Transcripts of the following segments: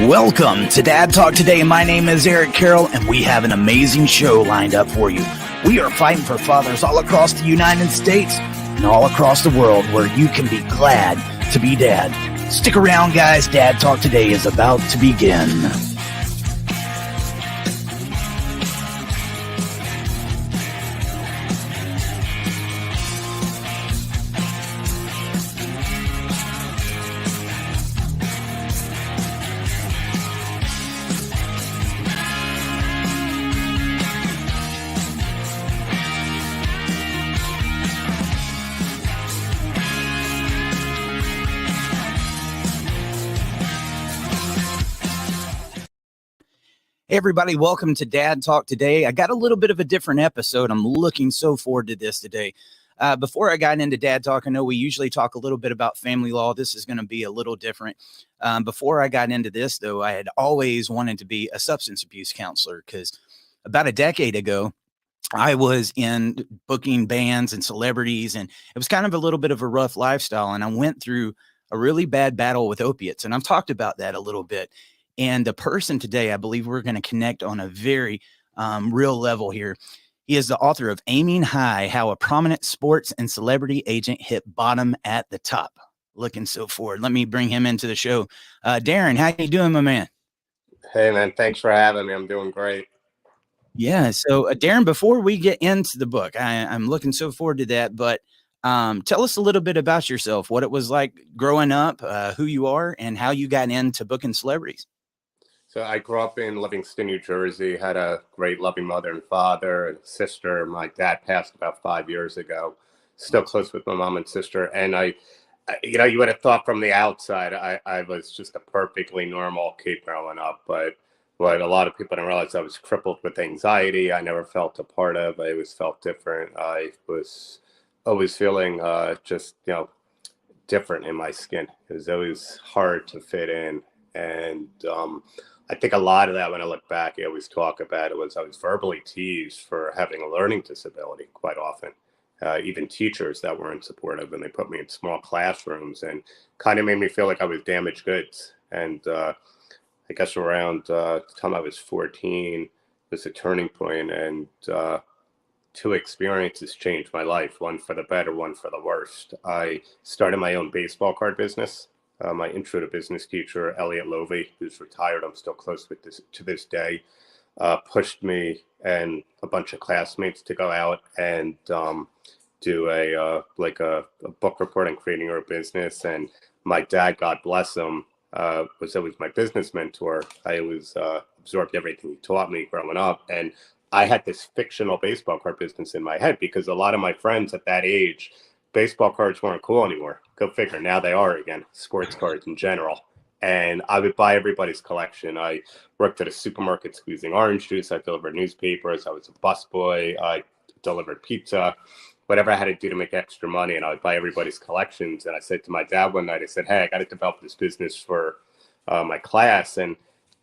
Welcome to Dad Talk Today. My name is Eric Carroll, and we have an amazing show lined up for you. We are fighting for fathers all across the United States and all across the world where you can be glad to be dad. Stick around, guys. Dad Talk Today is about to begin. Hey everybody, welcome to Dad Talk Today. I got a little bit of a different episode. I'm looking so forward to this today. Before I got into Dad Talk, I know we usually talk a little bit about family law. This is going to be a little different. Before I got into this, though, I had always wanted to be a substance abuse counselor because about a decade ago, I was in booking bands and celebrities, and it was kind of a little bit of a rough lifestyle. And I went through a really bad battle with opiates, and I've talked about that a little bit. And the person today, I believe we're going to connect on a very real level here. He is the author of Aiming High, How a Prominent Sports and Celebrity Agent Hit Bottom at the Top. Looking so forward. Let me bring him into the show. Darren, how you doing, my man? Hey, man. Thanks for having me. I'm doing great. Yeah. So, Darren, before we get into the book, I'm looking so forward to that. But tell us a little bit about yourself, what it was like growing up, who you are, and how you got into booking celebrities. So I grew up in Livingston, New Jersey, had a great loving mother and father and sister. My dad passed about 5 years ago. Still close with my mom and sister. And you would have thought from the outside, I was just a perfectly normal kid growing up. But what a lot of people didn't realize, I was crippled with anxiety. I never felt a part of. I always felt different. I was always feeling different in my skin. It was always hard to fit in. And I think a lot of that, when I look back, I always talk about it, was I was verbally teased for having a learning disability quite often. Even teachers that weren't supportive, and they put me in small classrooms and kind of made me feel like I was damaged goods. And I guess around the time I was 14 was a turning point, and two experiences changed my life, one for the better, one for the worst. I started my own baseball card business. My intro to business teacher, Elliot Lovey, who's retired, I'm still close with to this day, pushed me and a bunch of classmates to go out and do a book report on creating your business. And my dad, God bless him, was always my business mentor. I always absorbed everything he taught me growing up. And I had this fictional baseball card business in my head because a lot of my friends at that age, baseball cards weren't cool anymore. Go figure. Now they are again, sports cards in general. And I would buy everybody's collection. I worked at a supermarket squeezing orange juice. I delivered newspapers. I was a busboy. I delivered pizza, whatever I had to do to make extra money. And I would buy everybody's collections. And I said to my dad one night, I said, hey, I got to develop this business for my class. And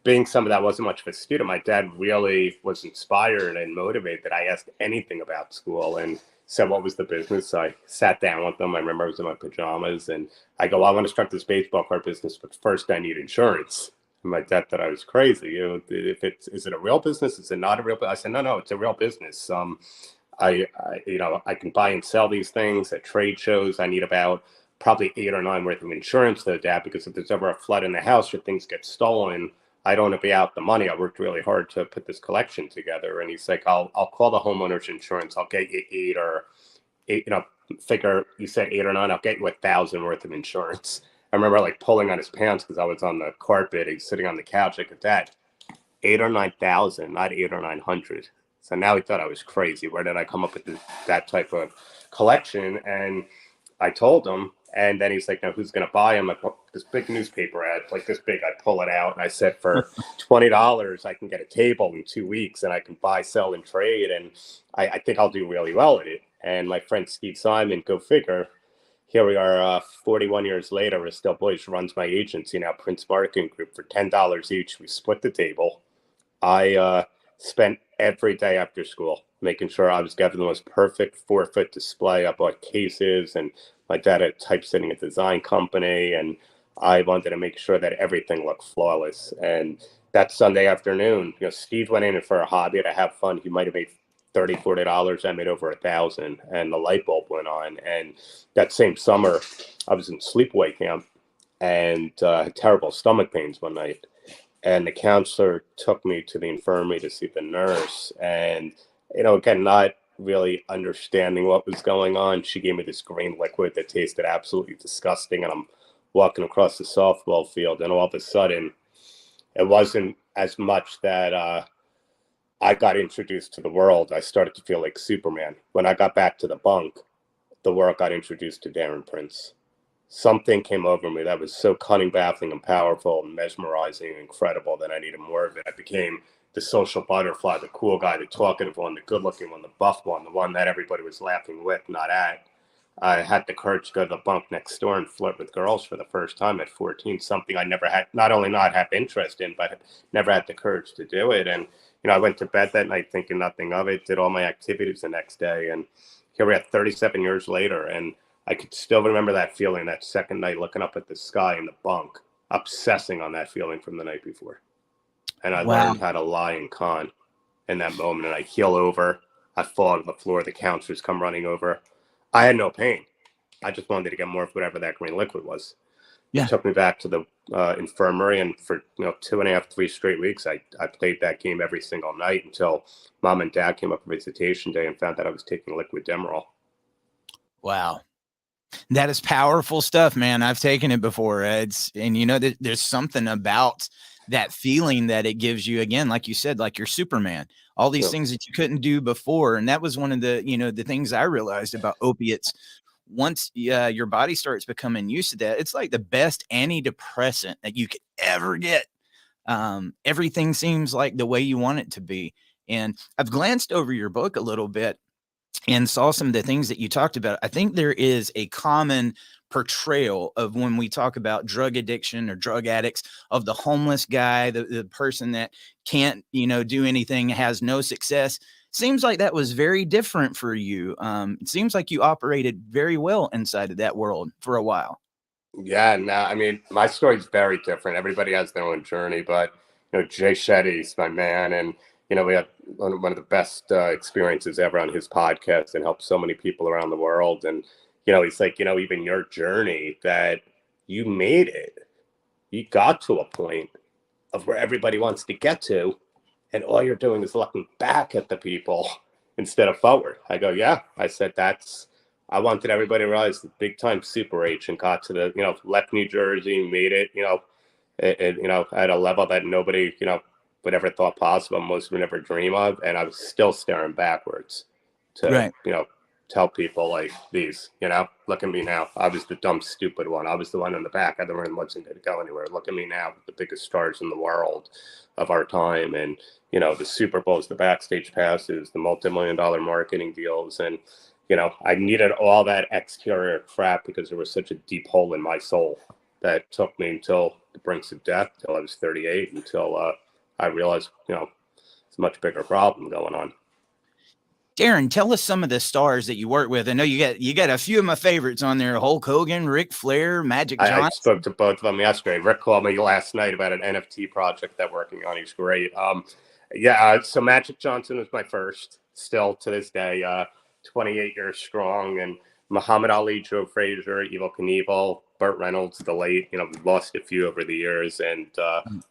being someone that wasn't much of a student, my dad really was inspired and motivated that I asked anything about school. And said, what was the business? I sat down with them. I remember I was in my pajamas, and I go, I want to start this baseball card business, but first I need insurance. And my dad thought I was crazy. Is it a real business? Is it not a real business? I said, no, it's a real business. I can buy and sell these things at trade shows. I need about probably 8 or 9 worth of insurance though, Dad, because if there's ever a flood in the house or things get stolen, I don't want to be out the money. I worked really hard to put this collection together. And he's like, I'll call the homeowner's insurance. I'll get you 8, figure you said 8 or 9. I'll get you 1,000 worth of insurance. I remember pulling on his pants because I was on the carpet. He's sitting on the couch. Like, Dad, 8 or 9,000, not 8 or 900. So now he thought I was crazy. Where did I come up with that type of collection? And I told him. And then he's like, now who's going to buy them? I put this big newspaper ad, like this big. I pull it out and I said, for $20, I can get a table in 2 weeks and I can buy, sell, and trade. And I think I'll do really well at it. And my friend Steve Simon, go figure, here we are 41 years later, we're still boys, runs my agency now, Prince Marketing Group, for $10 each. We split the table. I spent every day after school making sure I was getting the most perfect 4-foot display. I bought cases, and my dad had typesetting a design company, and I wanted to make sure that everything looked flawless. And that Sunday afternoon, Steve went in for a hobby to have fun. He might have made $30, $40. I made over 1,000, and the light bulb went on. And that same summer, I was in sleepaway camp and had terrible stomach pains one night. And the counselor took me to the infirmary to see the nurse. And, again, not really understanding what was going on, she gave me this green liquid that tasted absolutely disgusting. And I'm walking across the softball field, and all of a sudden, it wasn't as much that I got introduced to the world. I started to feel like Superman. When I got back to the bunk, the world got introduced to Darren Prince. Something came over me that was so cunning, baffling, and powerful, and mesmerizing, and incredible that I needed more of it. I became the social butterfly, the cool guy, the talkative one, the good-looking one, the buff one, the one that everybody was laughing with, not at. I had the courage to go to the bunk next door and flirt with girls for the first time at 14, something I never had, not only not have interest in, but never had the courage to do it. And, I went to bed that night thinking nothing of it, did all my activities the next day. And here we are 37 years later. And I could still remember that feeling that second night, looking up at the sky in the bunk, obsessing on that feeling from the night before. And I learned how to lie and con in that moment. And I keel over. I fall to the floor. The counselors come running over. I had no pain. I just wanted to get more of whatever that green liquid was. Yeah. It took me back to the infirmary, and for 2.5, 3 straight weeks, I played that game every single night until Mom and Dad came up for visitation day and found that I was taking liquid Demerol. Wow. That is powerful stuff, man. I've taken it before. There's something about that feeling that it gives you, again, like you said, like you're Superman, all these things that you couldn't do before. And that was one of the, the things I realized about opiates. Once your body starts becoming used to that, it's like the best antidepressant that you could ever get. Everything seems like the way you want it to be. And I've glanced over your book a little bit and saw some of the things that you talked about. I think there is a common portrayal of when we talk about drug addiction or drug addicts, of the homeless guy, the person that can't, do anything, has no success. Seems like that was very different for you. It seems like you operated very well inside of that world for a while. Yeah, no, I mean, my story's very different. Everybody has their own journey, but Jay Shetty's my man, and we had one of the best experiences ever on his podcast, and helped so many people around the world. And he's like, even your journey, that you made it, you got to a point of where everybody wants to get to, and all you're doing is looking back at the people instead of forward. I go, yeah. I said, I wanted everybody to realize the big time super agent got to the, left New Jersey, made it, at a level that nobody, would ever thought possible, most would never dream of. And I was still staring backwards to, tell people like these, look at me now. I was the dumb, stupid one. I was the one in the back. I wasn't going to go anywhere. Look at me now, the biggest stars in the world of our time. And, the Super Bowls, the backstage passes, the multi-million-dollar marketing deals. And, I needed all that exterior crap because there was such a deep hole in my soul that took me until the brinks of death, till I was 38, until I realized, it's a much bigger problem going on. Darren, tell us some of the stars that you work with. I know you got a few of my favorites on there: Hulk Hogan, Ric Flair, Magic Johnson. I spoke to both of them yesterday. Rick called me last night about an NFT project they're working on. He's great. So Magic Johnson was my first, still to this day, 28 years strong. And Muhammad Ali, Joe Frazier, Evel Knievel, Burt Reynolds, the late, we've lost a few over the years. And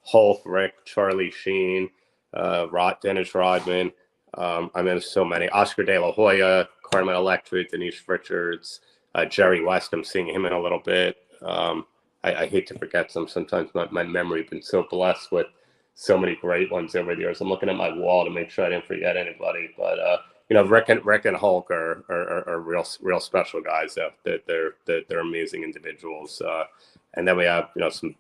Hulk, Rick, Charlie Sheen, Dennis Rodman. There's so many. Oscar De La Hoya, Carmen Electra, Denise Richards, Jerry West. I'm seeing him in a little bit. I hate to forget some. Sometimes my memory has been so blessed with so many great ones over the years. I'm looking at my wall to make sure I didn't forget anybody. But Rick and Hulk are real special guys. They're amazing individuals. And then we have some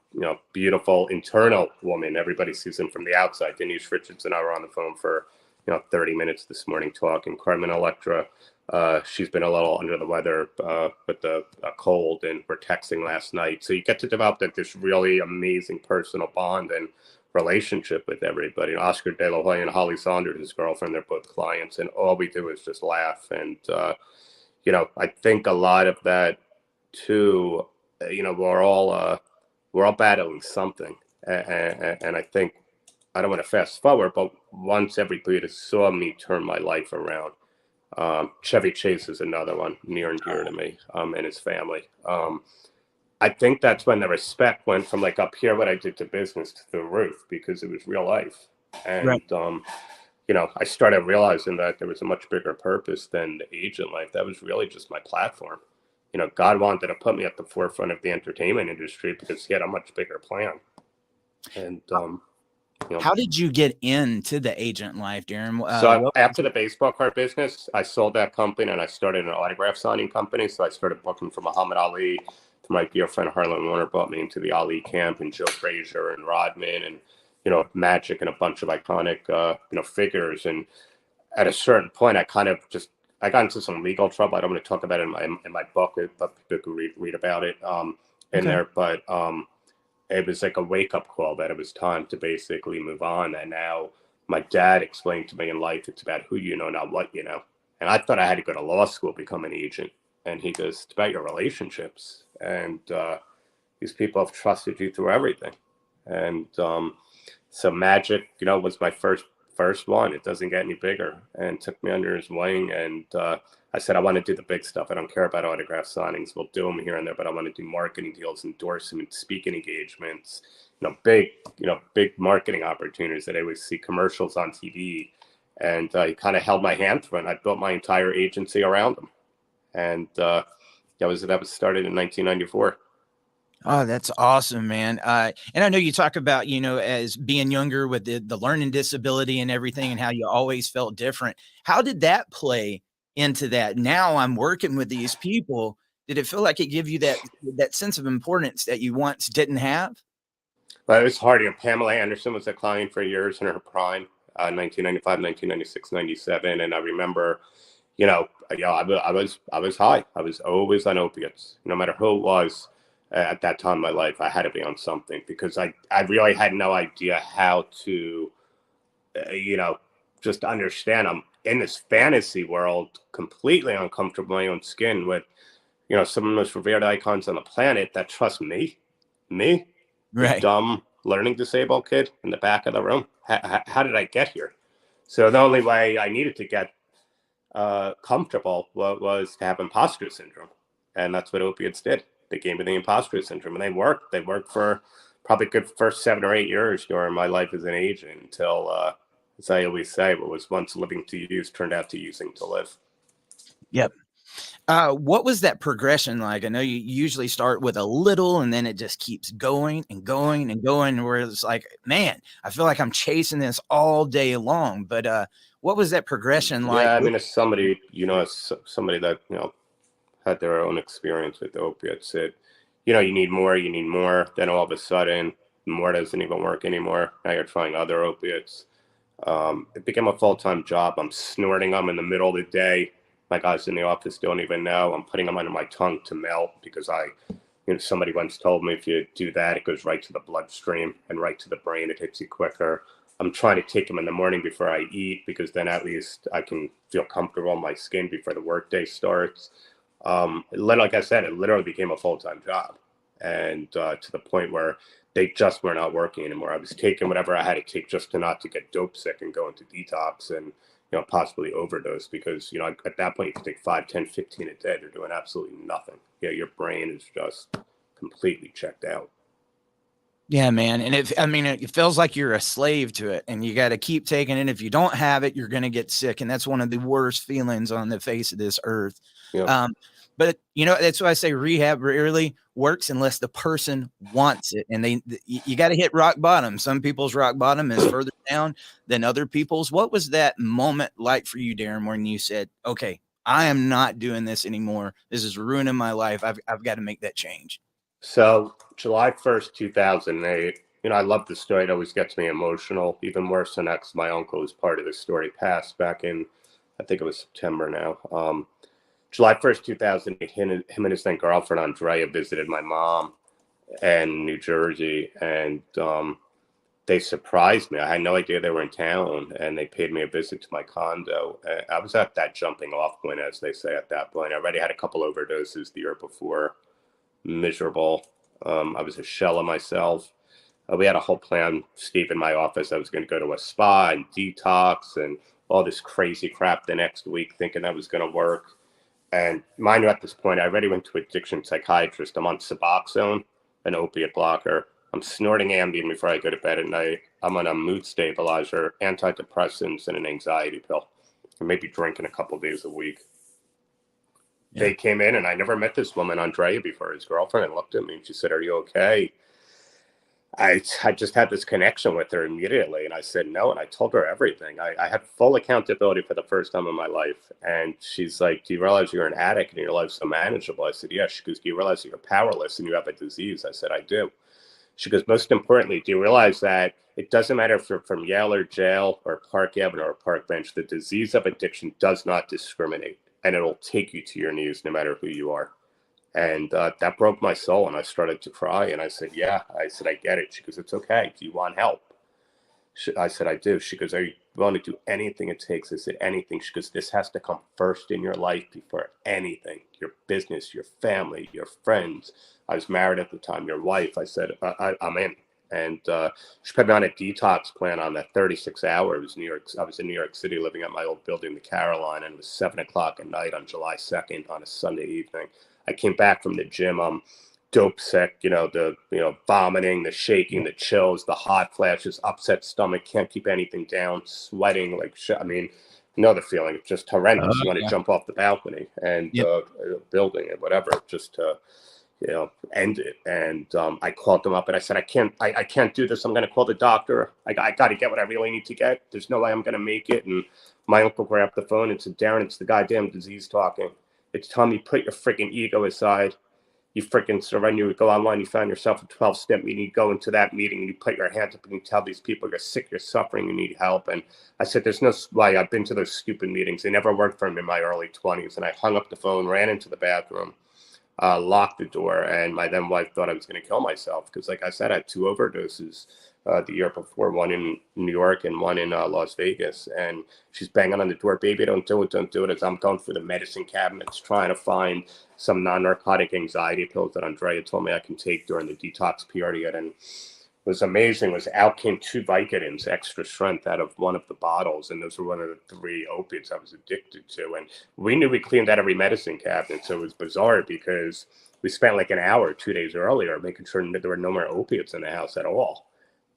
beautiful internal women. Everybody sees them from the outside. Denise Richards and I were on the phone for 30 minutes this morning talking. Carmen Electra, she's been a little under the weather with the cold, and we're texting last night. So you get to develop this really amazing personal bond and relationship with everybody. Oscar De La Hoya and Holly Saunders, his girlfriend, they're both clients, and all we do is just laugh. And I think a lot of that too, we're all we're all battling something. And I think, I don't want to fast forward, but once everybody saw me turn my life around, Chevy Chase is another one near and dear to me, and his family. I think that's when the respect went from like up here, what I did to business, to the roof, because it was real life. And, Right. I started realizing that there was a much bigger purpose than the agent life. That was really just my platform. God wanted to put me at the forefront of the entertainment industry because he had a much bigger plan. And, How did you get into the agent life, Darren? so What was after it? the baseball card business, I sold that company and I started an autograph signing company. So I started booking for Muhammad Ali. My dear friend Harlan Warner brought me into the Ali camp, and Joe Frazier and Rodman and, Magic and a bunch of iconic, figures. And at a certain point, I got into some legal trouble. I don't want to talk about it in my book, but people can read about it in Okay. there. But it was like a wake up call that it was time to basically move on. And now my dad explained to me in life, it's about who you know, not what you know. And I thought I had to go to law school, become an agent. And he goes, it's about your relationships. And these people have trusted you through everything. And so Magic, was my first one. It doesn't get any bigger, and took me under his wing. And I said, I want to do the big stuff. I don't care about autograph signings. We'll do them here and there, but I want to do marketing deals, endorsements, speaking engagements, big marketing opportunities that I would see commercials on TV. And he kind of held my hand through it. And I built my entire agency around him. And that was started in 1994. Oh, that's awesome, man. And I know you talk about, as being younger with the learning disability and everything, and how you always felt different. How did that play into that? Now I'm working with these people. Did it feel like it gave you that sense of importance that you once didn't have? But it was hard. Pamela Anderson was a client for years in her prime, 1995, 1996, 97. And I remember, I was high. I was always on opiates. No matter who it was at that time in my life, I had to be on something because I really had no idea how to, just understand. I'm in this fantasy world, completely uncomfortable in my own skin with, some of the most revered icons on the planet that trust me, the Right. dumb learning disabled kid in the back of the room. How did I get here? So the only way I needed to get comfortable was to have imposter syndrome, and that's what opiates did. They gave me the imposter syndrome, and they worked. They worked for probably good first 7 or 8 years during my life as an agent until, as I always say, what was once living to use turned out to using to live. Yep. What was that progression like? I know you usually start with a little and then it just keeps going and going and going, where it's like, man, I feel like I'm chasing this all day long. But what was that progression like? Yeah, I mean, as somebody, as somebody that had their own experience with opiates, you need more, you need more. Then all of a sudden, more doesn't even work anymore. Now you're trying other opiates. It became a full-time job. I'm snorting them in the middle of the day. My guys in the office don't even know. I'm putting them under my tongue to melt because somebody once told me if you do that, it goes right to the bloodstream and right to the brain. It hits you quicker. I'm trying to take them in the morning before I eat because then at least I can feel comfortable in my skin before the workday starts. Like I said, it literally became a full-time job, and to the point where they just were not working anymore. I was taking whatever I had to take just to get dope sick and go into detox and possibly overdose because at that point you can take 5, 10, 15 a day. They're doing absolutely nothing. Your brain is just completely checked out. Yeah, man. And it feels like you're a slave to it and you got to keep taking it. If you don't have it, you're going to get sick. And that's one of the worst feelings on the face of this earth. Yeah. But that's why I say rehab rarely works unless the person wants it. And you got to hit rock bottom. Some people's rock bottom is further down than other people's. What was that moment like for you, Darren, when you said, okay, I am not doing this anymore. This is ruining my life. I've got to make that change. So July 1st, 2008, I love the story. It always gets me emotional, even worse than that 'cause my uncle was part of the story, passed back in, I think it was September now. July 1st, 2008, him and his then girlfriend, Andrea, visited my mom in New Jersey, and they surprised me. I had no idea they were in town, and they paid me a visit to my condo. I was at that jumping off point, as they say at that point. I already had a couple overdoses the year before. Miserable. I was a shell of myself. We had a whole plan, Steve, in my office. I was going to go to a spa and detox and all this crazy crap the next week, thinking that was going to work. And mind you, at this point, I already went to addiction psychiatrist. I'm on Suboxone, an opiate blocker. I'm snorting Ambien before I go to bed at night. I'm on a mood stabilizer, antidepressants, and an anxiety pill. I may be drinking a couple days a week. Yeah. They came in, and I never met this woman, Andrea, before. His girlfriend looked at me, and she said, "Are you okay?" I just had this connection with her immediately, and I said no, and I told her everything. I had full accountability for the first time in my life, and she's like, "Do you realize you're an addict and your life's so manageable?" I said, "Yes." She goes, "Do you realize that you're powerless and you have a disease?" I said, "I do." She goes, "Most importantly, do you realize that it doesn't matter if you're from Yale or jail or Park Avenue or Park Bench, the disease of addiction does not discriminate, and it'll take you to your knees no matter who you are." And that broke my soul, and I started to cry. And I said, "Yeah." I said, "I get it." She goes, "It's okay. Do you want help?" I said, "I do." She goes, "Are you willing to do anything it takes?" I said, "Anything." She goes, "This has to come first in your life before anything, your business, your family, your friends." I was married at the time, your wife. I said, I'm in. And she put me on a detox plan on that 36 hours. New York. I was in New York City living at my old building, the Caroline, and it was 7 o'clock at night on July 2nd on a Sunday evening. I came back from the gym. I'm dope sick, the vomiting, the shaking, the chills, the hot flashes, upset stomach, can't keep anything down, sweating like shit. I mean, the feeling. It's just horrendous. You want to jump off the balcony and Yep. building it, whatever, just to end it. And I called them up and I said, I can't do this. I'm going to call the doctor. I got to get what I really need to get. There's no way I'm going to make it. And my uncle grabbed the phone and said, "Darren, it's the goddamn disease talking. It's telling me put your freaking ego aside. You freaking surrender. You go online, you find yourself a 12-step meeting, you go into that meeting and you put your hands up and you tell these people you're sick, you're suffering, you need help." And I said, "There's no way." I've been to those stupid meetings. They never worked for me in my early 20s. And I hung up the phone, ran into the bathroom, locked the door, and my then wife thought I was going to kill myself because, like I said, I had 2 overdoses the year before, one in New York and one in Las Vegas. And she's banging on the door, "Baby, don't do it, don't do it." As I'm going through the medicine cabinets trying to find some non-narcotic anxiety pills that Andrea told me I can take during the detox period. And it was amazing. It was out came 2 Vicodins, extra strength, out of one of the bottles. And those were one of the 3 opiates I was addicted to. And we knew we cleaned out every medicine cabinet. So it was bizarre because we spent like an hour 2 days earlier making sure that there were no more opiates in the house at all.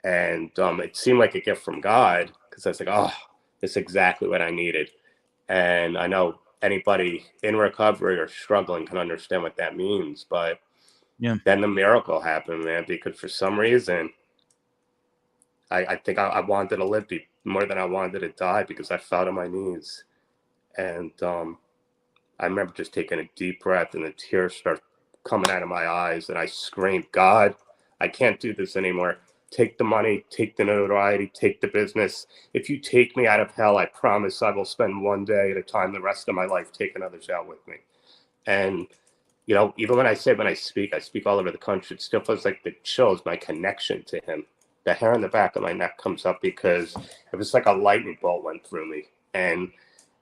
And it seemed like a gift from God because I was like, "Oh, this is exactly what I needed." And I know anybody in recovery or struggling can understand what that means. But Yeah. then the miracle happened, man, because for some reason, I think I wanted to live more than I wanted to die because I fell to my knees. And I remember just taking a deep breath and the tears start coming out of my eyes. And I screamed, "God, I can't do this anymore. Take the money, take the notoriety, take the business. If you take me out of hell, I promise I will spend one day at a time the rest of my life taking others out with me." And even when I speak all over the country, it still feels like the chills, my connection to him. The hair on the back of my neck comes up because it was like a lightning bolt went through me. And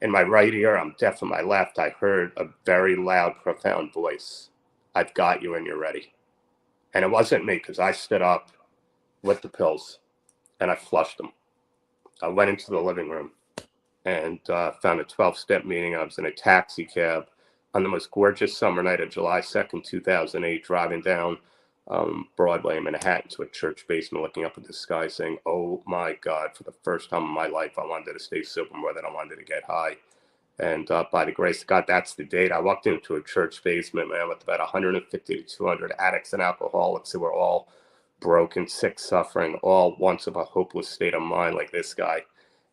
in my right ear, I'm deaf in my left, I heard a very loud, profound voice. "I've got you and you're ready." And it wasn't me because I stood up with the pills and I flushed them. I went into the living room and found a 12-step meeting. I was in a taxi cab on the most gorgeous summer night of July 2nd, 2008, driving down Broadway in Manhattan to a church basement, looking up at the sky, saying, "Oh my God, for the first time in my life, I wanted to stay sober more than I wanted to get high." And by the grace of God, that's the date. I walked into a church basement, man, with about 150 to 200 addicts and alcoholics who were all broken, sick, suffering, all once of a hopeless state of mind like this guy.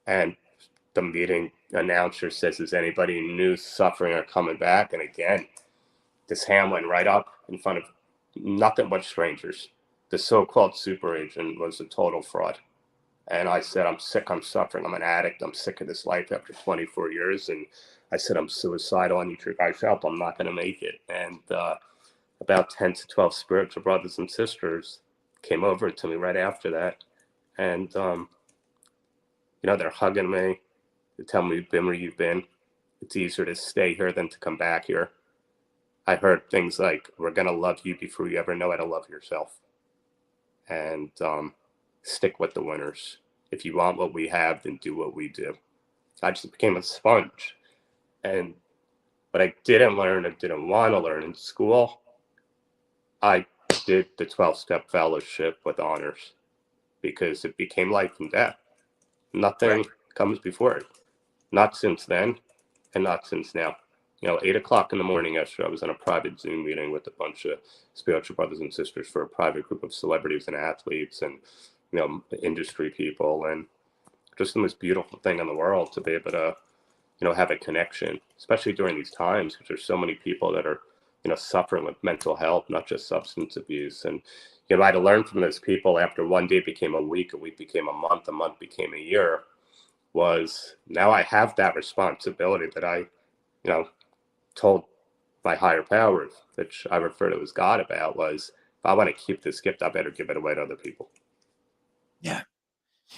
And the meeting announcer says, "Is anybody new suffering or coming back?" And again, this hand went right up in front of nothing but strangers. The so-called super agent was a total fraud. And I said, "I'm sick, I'm suffering, I'm an addict, I'm sick of this life after 24 years. And I said, I'm suicidal, I need your guys' help, I'm not going to make it." And about 10 to 12 spiritual brothers and sisters came over to me right after that. And, they're hugging me. They tell me, "You've been where you've been. It's easier to stay here than to come back here." I heard things like, we're going to love you before you ever know how to love yourself. And stick with the winners. If you want what we have, then do what we do. I just became a sponge. And what I didn't learn and didn't want to learn in school, I did the 12-step fellowship with honors because it became life and death. Nothing comes before it. Not since then, and not since now. 8 o'clock in the morning yesterday, I was in a private Zoom meeting with a bunch of spiritual brothers and sisters for a private group of celebrities and athletes and, industry people. And just the most beautiful thing in the world to be able to, have a connection, especially during these times, because there's so many people that are, suffering with mental health, not just substance abuse. And, I had to learn from those people after one day became a week became a month became a year, was now I have that responsibility that I, told my higher power, which I refer to as God, about, was if I want to keep this gift, I better give it away to other people. Yeah.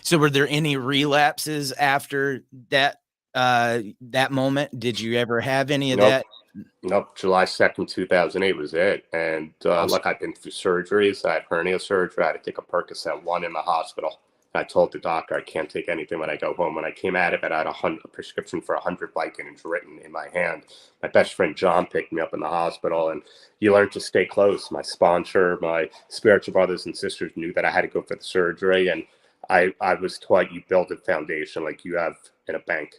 So were there any relapses after that moment? Did you ever have any of that? Nope. July 2nd, 2008 was it. And Awesome. look, I've been through surgeries. I had hernia surgery. I had to take a Percocet 1 in the hospital. I told the doctor I can't take anything when I go home. When I came out of it, I had a prescription for 100 Vicodins written in my hand. My best friend John picked me up in the hospital, and you learn to stay close. My sponsor, my spiritual brothers and sisters knew that I had to go for the surgery, and I was taught you build a foundation like you have in a bank,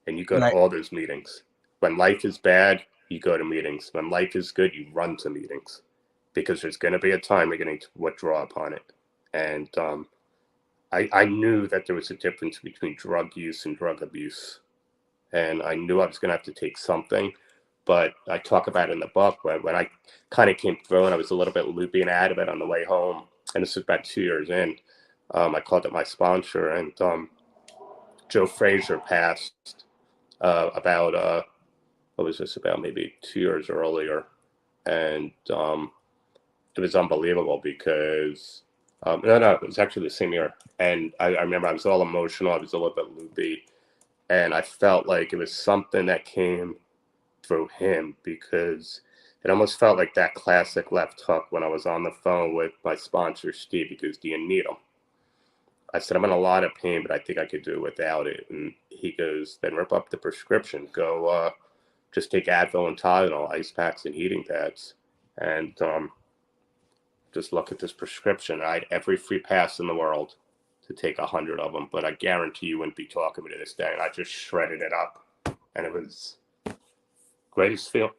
and you go to all those meetings. When life is bad, you go to meetings. When life is good, you run to meetings, because there's going to be a time you're going to withdraw upon it. And I knew that there was a difference between drug use and drug abuse. And I knew I was going to have to take something. But I talk about it in the book when I kind of came through and I was a little bit loopy and out of it on the way home. And this was about 2 years in. I called up my sponsor, and Joe Frazier passed about, what was this, about maybe 2 years earlier. And it was unbelievable because no, it was actually the same year. And I remember I was all emotional. I was a little bit loopy. And I felt like it was something that came through him, because it almost felt like that classic left hook when I was on the phone with my sponsor, Steve. He goes, "Do you need them?" I said, "I'm in a lot of pain, but I think I could do without it." And he goes, "Then rip up the prescription. Go just take Advil and Tylenol, ice packs and heating pads. And just look at this prescription." I had every free pass in the world to take 100 of them, but I guarantee you wouldn't be talking to me to this day. And I just shredded it up. And it was greatest feel,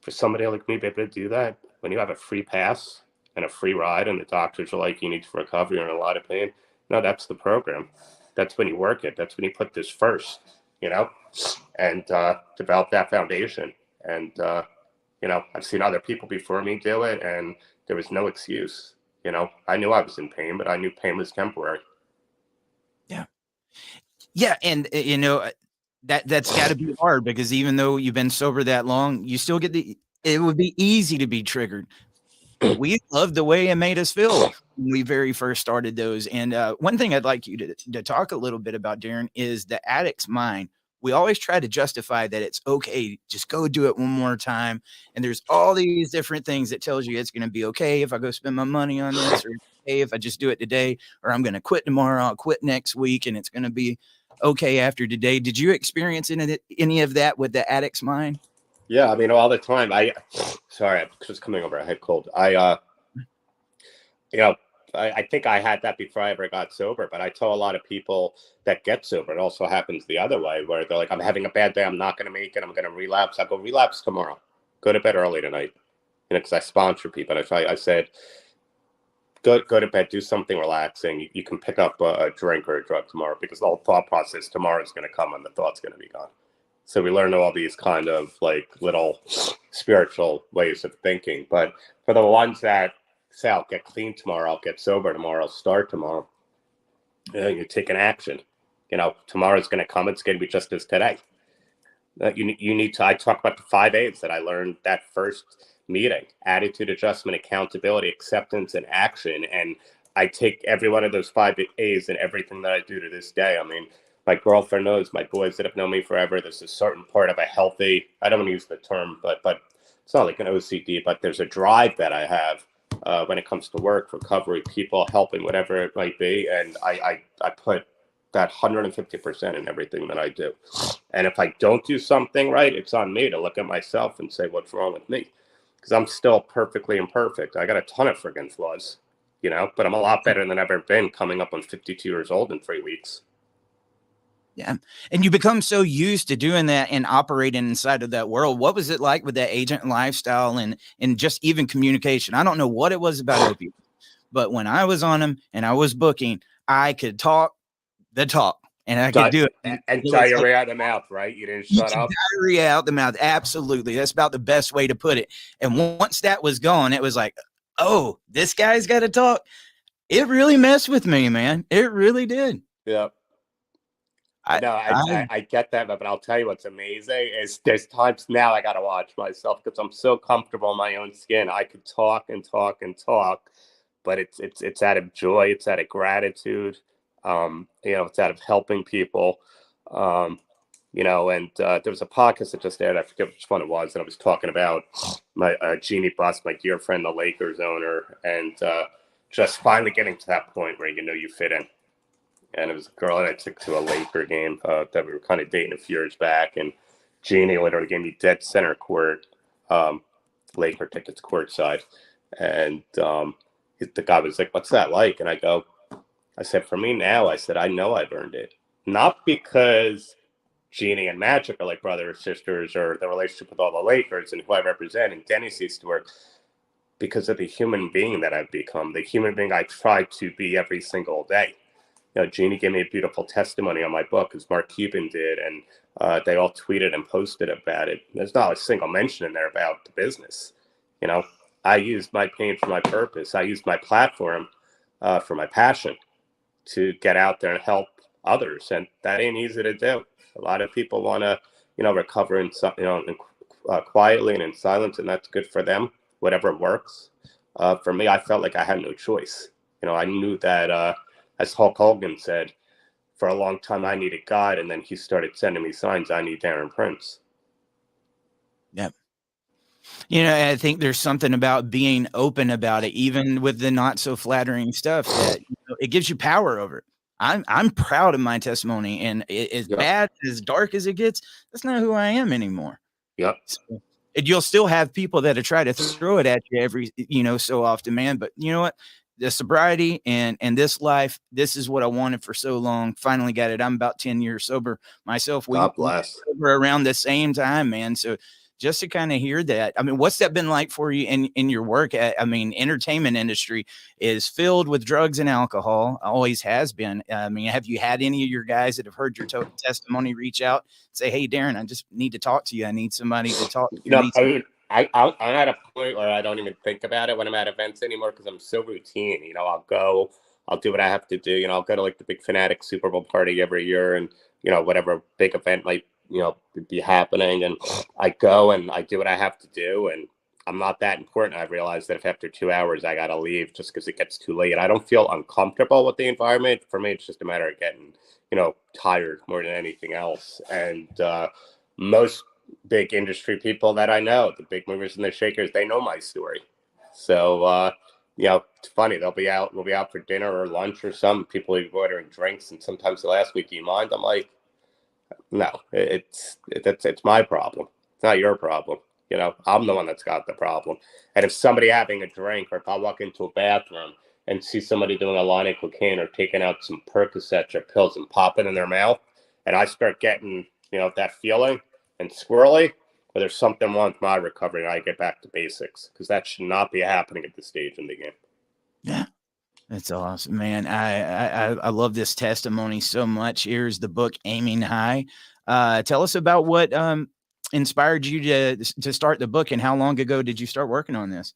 for somebody like me to be able to do that. When you have a free pass and a free ride and the doctors are like, you need to recover, you're in a lot of pain. No, that's the program. That's when you work it. That's when you put this first, and develop that foundation. And, I've seen other people before me do it, and there was no excuse. I knew I was in pain, but I knew pain was temporary. Yeah. Yeah. And, that's got to be hard, because even though you've been sober that long, you still get it would be easy to be triggered. But we loved the way it made us feel when we very first started those. And one thing I'd like you to talk a little bit about, Darren, is the addict's mind. We always try to justify that it's okay, just go do it one more time. And there's all these different things that tells you it's going to be okay if I go spend my money on this, or okay if I just do it today, or I'm going to quit tomorrow, I'll quit next week, and it's going to be okay after today. Did you experience any of that with the addict's mind? Yeah, I mean, all the time. Sorry, I'm just coming over a head cold. I think I had that before I ever got sober, but I tell a lot of people that get sober, it also happens the other way, where they're like, I'm having a bad day, I'm not going to make it, I'm going to relapse. I go, relapse tomorrow. Go to bed early tonight. Because I sponsor people. And I said, go to bed, do something relaxing. You can pick up a drink or a drug tomorrow, because the whole thought process tomorrow is going to come and the thought's going to be gone. So we learn all these kind of like little spiritual ways of thinking. But for the ones that say, I'll get clean tomorrow, I'll get sober tomorrow, I'll start tomorrow, you take an action. Tomorrow's going to come. It's going to be just as today. You need to, I talk about the 5 A's that I learned that first meeting: attitude, adjustment, accountability, acceptance, and action. And I take every one of those 5 A's in everything that I do to this day. I mean, my girlfriend knows, my boys that have known me forever, there's a certain part of a healthy, I don't want to use the term, but it's not like an OCD, but there's a drive that I have when it comes to work, recovery, people, helping, whatever it might be. And I put that 150% in everything that I do. And if I don't do something right, it's on me to look at myself and say, what's wrong with me? Because I'm still perfectly imperfect. I got a ton of friggin' flaws, but I'm a lot better than I've ever been, coming up on 52 years old in 3 weeks. Yeah. And you become so used to doing that and operating inside of that world. What was it like with that agent lifestyle and just even communication? I don't know what it was about opiates, but when I was on them and I was booking, I could talk the talk and I could do it. And diarrhea out the mouth, right? You didn't shut up. Diarrhea out the mouth. Absolutely. That's about the best way to put it. And once that was gone, it was like, oh, this guy's got to talk. It really messed with me, man. It really did. Yeah. I get that, but I'll tell you what's amazing is there's times now I got to watch myself because I'm so comfortable in my own skin. I could talk and talk and talk, but it's out of joy. It's out of gratitude. It's out of helping people. And there was a podcast that just aired. I forget which one it was. And I was talking about my Jeannie Buss, my dear friend, the Lakers owner, and just finally getting to that point where you fit in. And it was a girl that I took to a Laker game that we were kind of dating a few years back. And Jeannie literally gave me dead center court, Laker tickets courtside. And the guy was like, what's that like? And I said, for me now, I said, I know I've earned it. Not because Jeannie and Magic are like brother or sisters or the relationship with all the Lakers and who I represent and Denny's used to work, because of the human being that I've become, the human being I try to be every single day. Jeannie gave me a beautiful testimony on my book, as Mark Cuban did, and they all tweeted and posted about it. There's not a single mention in there about the business. I used my pain for my purpose. I used my platform for my passion to get out there and help others, and that ain't easy to do. A lot of people want to, recover quietly and in silence, and that's good for them, whatever works. For me, I felt like I had no choice. I knew that, as Hulk Hogan said, for a long time I needed God, and then he started sending me signs. I need Darren Prince. Yep. I think there's something about being open about it, even with the not so flattering stuff, that it gives you power over it. I'm proud of my testimony, and as bad, as dark as it gets, that's not who I am anymore. Yep. So, and you'll still have people that are trying to throw it at you every, so often, man. But you know what? The sobriety and this life, this is what I wanted for so long. Finally got it. I'm about 10 years sober myself. God bless. We were around the same time, man. So just to kind of hear that, I mean, what's that been like for you in your work? Entertainment industry is filled with drugs and alcohol, always has been. Have you had any of your guys that have heard your testimony reach out and say, hey, Darren, I just need to talk to you. I need somebody to talk to. I'm at a point where I don't even think about it when I'm at events anymore because I'm so routine. I'll go, I'll do what I have to do. I'll go to like the big Fanatic Super Bowl party every year, and whatever big event might be happening, and I go and I do what I have to do, and I'm not that important. I realized that if after 2 hours I gotta leave just because it gets too late, I don't feel uncomfortable with the environment. For me, it's just a matter of getting tired more than anything else. And most big industry people that I know, the big movers and the shakers, they know my story. So it's funny, we'll be out for dinner or lunch or something, people are ordering drinks, and sometimes they'll ask me, do you mind? I'm like, no, it's my problem. It's not your problem. I'm the one that's got the problem. And if somebody having a drink, or if I walk into a bathroom and see somebody doing a line of cocaine or taking out some Percocets or pills and popping in their mouth, and I start getting that feeling and squirrely, or there's something wrong with my recovery, and I get back to basics, because that should not be happening at this stage in the game. Yeah. That's awesome, man. I love this testimony so much. Here's the book, Aiming High. Tell us about what inspired you to start the book, and how long ago did you start working on this?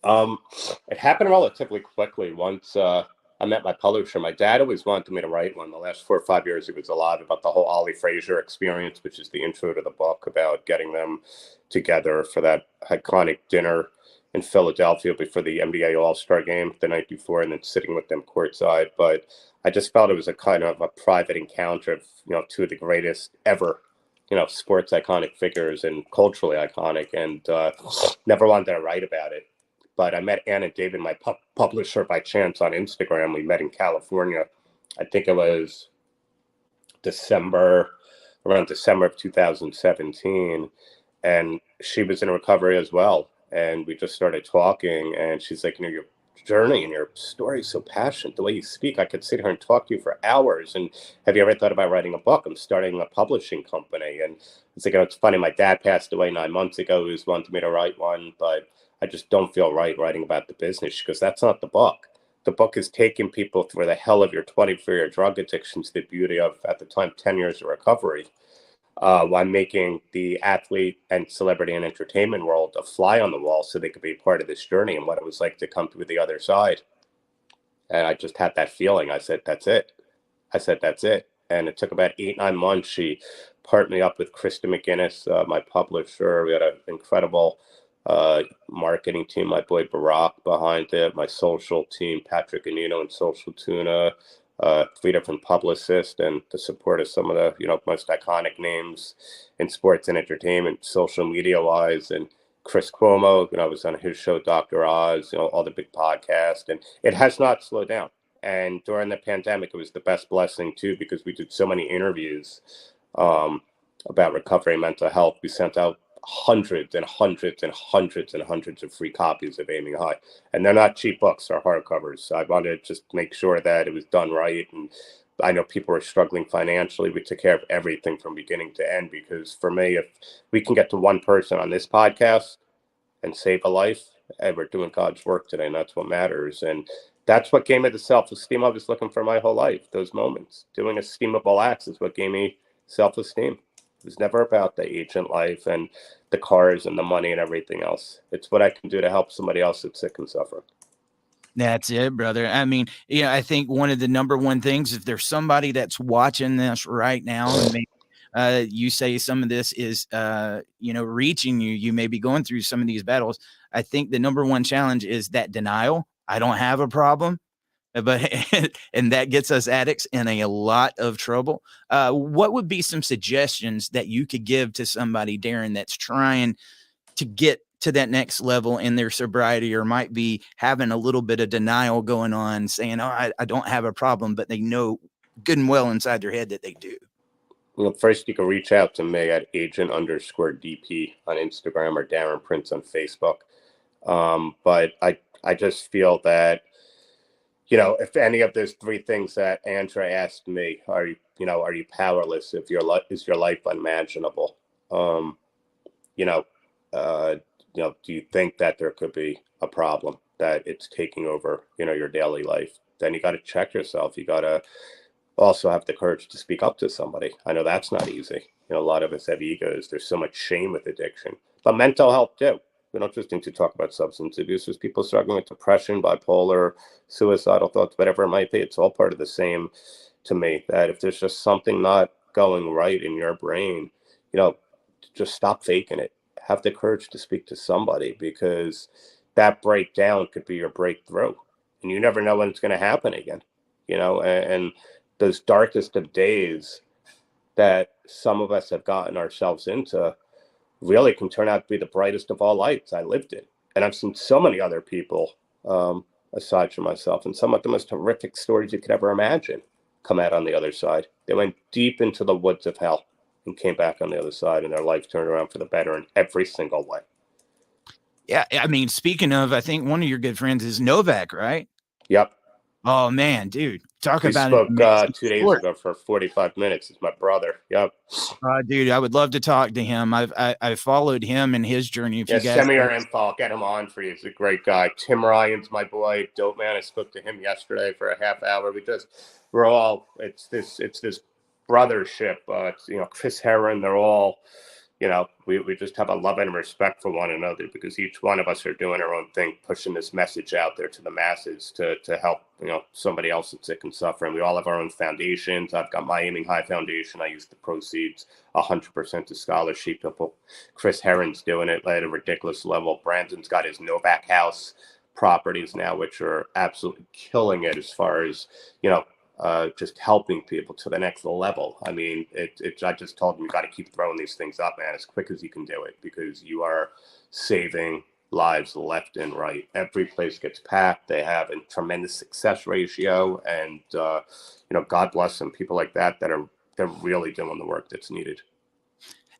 It happened relatively quickly. Once I met my publisher, my dad always wanted me to write one. The last 4 or 5 years he was alive, about the whole Ollie Frazier experience, which is the intro to the book, about getting them together for that iconic dinner in Philadelphia before the NBA All-Star game the night before, and then sitting with them courtside. But I just felt it was a kind of a private encounter of, two of the greatest ever sports iconic figures and culturally iconic, and never wanted to write about it. But I met Ann and David, my publisher, by chance on Instagram. We met in California. I think it was around December of 2017. And she was in recovery as well. And we just started talking, and she's like, your journey and your story is so passionate. The way you speak, I could sit here and talk to you for hours. And have you ever thought about writing a book? I'm starting a publishing company. And it's like, it's funny. My dad passed away 9 months ago. He was wanting me to write one, but I just don't feel right writing about the business, because that's not the book. The book is taking people through the hell of your 24-year drug addiction to the beauty of, at the time, 10 years of recovery. While making the athlete and celebrity and entertainment world a fly on the wall so they could be part of this journey and what it was like to come through the other side. And I just had that feeling. I said, that's it. And it took about 8-9 months. She partnered me up with Krista McGinnis, my publisher. We had an incredible marketing team, my boy Barack behind it, my social team, Patrick Anino and Social Tuna, 3 different publicists, and the support of some of the most iconic names in sports and entertainment, social media wise, and Chris Cuomo. I was on his show, Dr. Oz. All the big podcasts, and it has not slowed down. And during the pandemic, it was the best blessing too, because we did so many interviews about recovery and mental health. We sent out hundreds and hundreds and hundreds and hundreds of free copies of Aiming High, and they're not cheap books, they're hardcovers. So I wanted to just make sure that it was done right, and I know people were struggling financially. We took care of everything from beginning to end, because for me, if we can get to one person on this podcast and save a life, and we're doing God's work today, and that's what matters. And that's what gave me the self-esteem I was looking for my whole life. Those moments doing esteemable acts is what gave me self-esteem. It was never about the agent life and the cars and the money and everything else. It's what I can do to help somebody else that's sick and suffering. That's it, brother. I mean, I think one of the number one things, if there's somebody that's watching this right now, and maybe you say some of this is, reaching you, you may be going through some of these battles. I think the number one challenge is that denial. I don't have a problem. But and that gets us addicts in a lot of trouble. What would be some suggestions that you could give to somebody, Darren, that's trying to get to that next level in their sobriety, or might be having a little bit of denial going on, saying, I don't have a problem, but they know good and well inside their head that they do? First, you can reach out to me at agent_DP on Instagram, or Darren Prince on Facebook. But I just feel that, if any of those 3 things that Andrea asked me, are you powerless? Is your life unmanageable? Do you think that there could be a problem, that it's taking over, your daily life? Then you got to check yourself. You got to also have the courage to speak up to somebody. I know that's not easy. A lot of us have egos. There's so much shame with addiction, but mental health too. We don't just need to talk about substance abuse. There's people struggling with depression, bipolar, suicidal thoughts, whatever it might be. It's all part of the same to me, that if there's just something not going right in your brain, just stop faking it. Have the courage to speak to somebody, because that breakdown could be your breakthrough. And you never know when it's going to happen again, and those darkest of days that some of us have gotten ourselves into really can turn out to be the brightest of all lights. I lived it. And I've seen so many other people, aside from myself, and some of the most horrific stories you could ever imagine, come out on the other side. They went deep into the woods of hell and came back on the other side, and their life turned around for the better in every single way. Yeah. I mean, speaking of, I think one of your good friends is Novak, right? Yep. Oh man, dude, talk We about spoke it. 2 days ago for 45 minutes. It's my brother. Yep. Dude, I would love to talk to him. I followed him and his journey. If you guys send me your info. I'll get him on for you. He's a great guy. Tim Ryan's my boy. Dope man. I spoke to him yesterday for a half hour. It's this brothership. Chris Herron. They're all, we just have a love and respect for one another, because each one of us are doing our own thing, pushing this message out there to the masses to help, somebody else that's sick and suffering. We all have our own foundations. I've got my Aiming High Foundation. I use the proceeds 100% to scholarship people. Chris Herron's doing it at a ridiculous level. Brandon's got his Novak House properties now, which are absolutely killing it as far as, just helping people to the next level. I mean, I just told them, you got to keep throwing these things up, man, as quick as you can do it, because you are saving lives left and right. Every place gets packed. They have a tremendous success ratio, and God bless them. People like that they're really doing the work that's needed.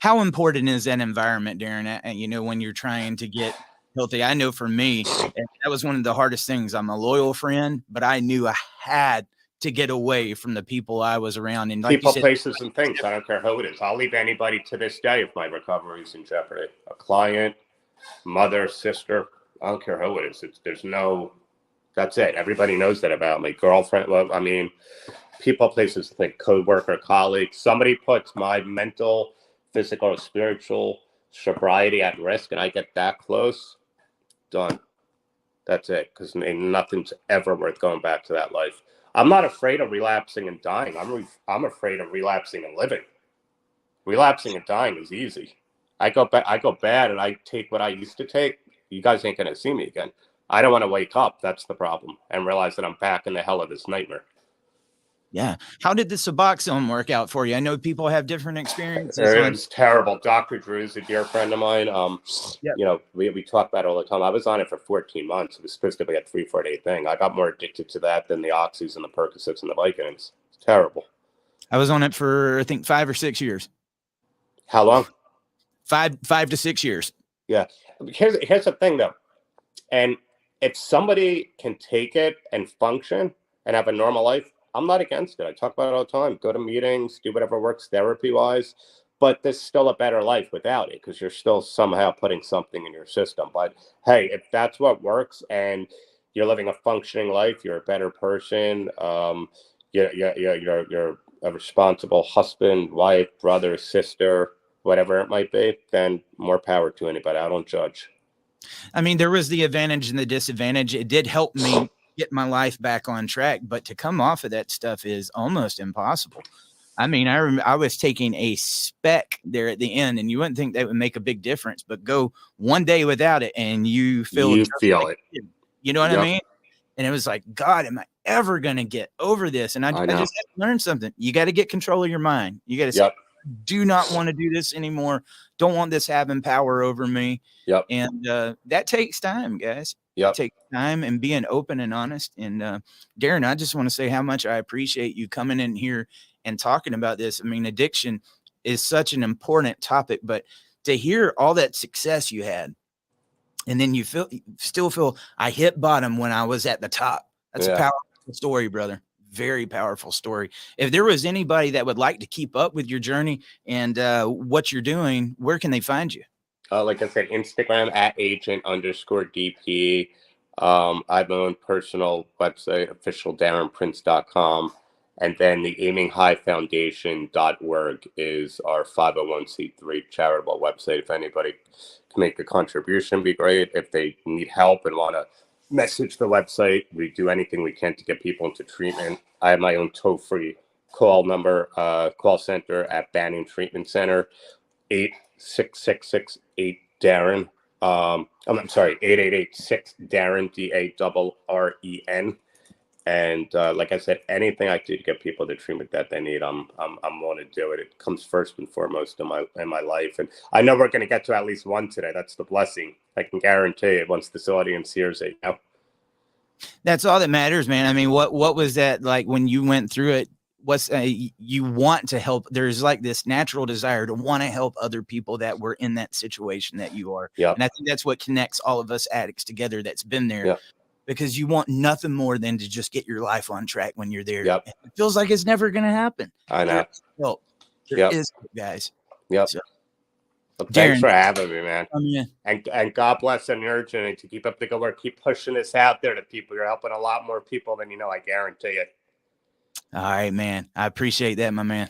How important is that environment, Darren? And when you're trying to get healthy, I know for me, that was one of the hardest things. I'm a loyal friend, but I knew I had to get away from the people I was around. And like people, you said, places, and things. I don't care who it is. I'll leave anybody to this day if my recovery is in jeopardy. A client, mother, sister, I don't care who it is. That's it. Everybody knows that about me. Girlfriend, well, I mean, people, places, think, co-worker, colleague. Somebody puts my mental, physical, or spiritual sobriety at risk, and I get that close, done. That's it, because nothing's ever worth going back to that life. I'm not afraid of relapsing and dying. I'm afraid of relapsing and living. Relapsing and dying is easy. I go bad, and I take what I used to take. You guys ain't gonna see me again. I don't want to wake up. That's the problem, and realize that I'm back in the hell of this nightmare. Yeah. How did the Suboxone work out for you? I know people have different experiences. It was terrible. Dr. Drew is a dear friend of mine. Yep. We talk about it all the time. I was on it for 14 months. It was supposed to be a 3-4 day thing. I got more addicted to that than the Oxys and the Percocets and the Vicodins. It's terrible. I was on it for, I think, 5 or 6 years. How long? 5 to 6 years. Yeah. Here's the thing, though. And if somebody can take it and function and have a normal life, I'm not against it. I talk about it all the time. Go to meetings, do whatever works therapy-wise. But there's still a better life without it, because you're still somehow putting something in your system. But hey, if that's what works and you're living a functioning life, you're a better person, you're a responsible husband, wife, brother, sister, whatever it might be, then more power to anybody. I don't judge. I mean, there was the advantage and the disadvantage. It did help me get my life back on track, but to come off of that stuff is almost impossible. I mean, I remember I was taking a speck there at the end, and you wouldn't think that would make a big difference, but go one day without it and you feel it. You know what I mean? And it was like, God, am I ever going to get over this? And I just had to learn something. You got to get control of your mind. You got to say, do not want to do this anymore. Don't want this having power over me. And that takes time, guys. It takes time and being open and honest. And Darren, I just want to say how much I appreciate you coming in here and talking about this. I mean, addiction is such an important topic, but to hear all that success you had, and then you still feel I hit bottom when I was at the top. That's a powerful story, brother. Very powerful story. If there was anybody that would like to keep up with your journey and what you're doing, where can they find you? Like I said, Instagram at agent_DP. I have my own personal website, officialdarrenprince.com. And then the aiminghighfoundation.org is our 501c3 charitable website. If anybody can make a contribution, it'd be great. If they need help and want to message the website, we do anything we can to get people into treatment. I have my own toll-free call number, call center at Banning Treatment Center, 86668-DARREN. I'm sorry, 888-6-DARREN, DARREN. And like I said, anything I do to get people the treatment that they need, I'm willing to do it. It comes first and foremost in my life. And I know we're going to get to at least one today. That's the blessing. I can guarantee it once this audience hears it. That's all that matters, man. I mean, what was that like when you went through it? What's you want to help? There's like this natural desire to want to help other people that were in that situation that you are. And I think that's what connects all of us addicts together that's been there. Because you want nothing more than to just get your life on track when you're there. It feels like it's never going to happen. I know. There is, guys. So, well, thanks for having me, man. Yeah. And God bless and urgent to keep up the good work. Keep pushing this out there to people. You're helping a lot more people than you know. I guarantee it. All right, man. I appreciate that, my man.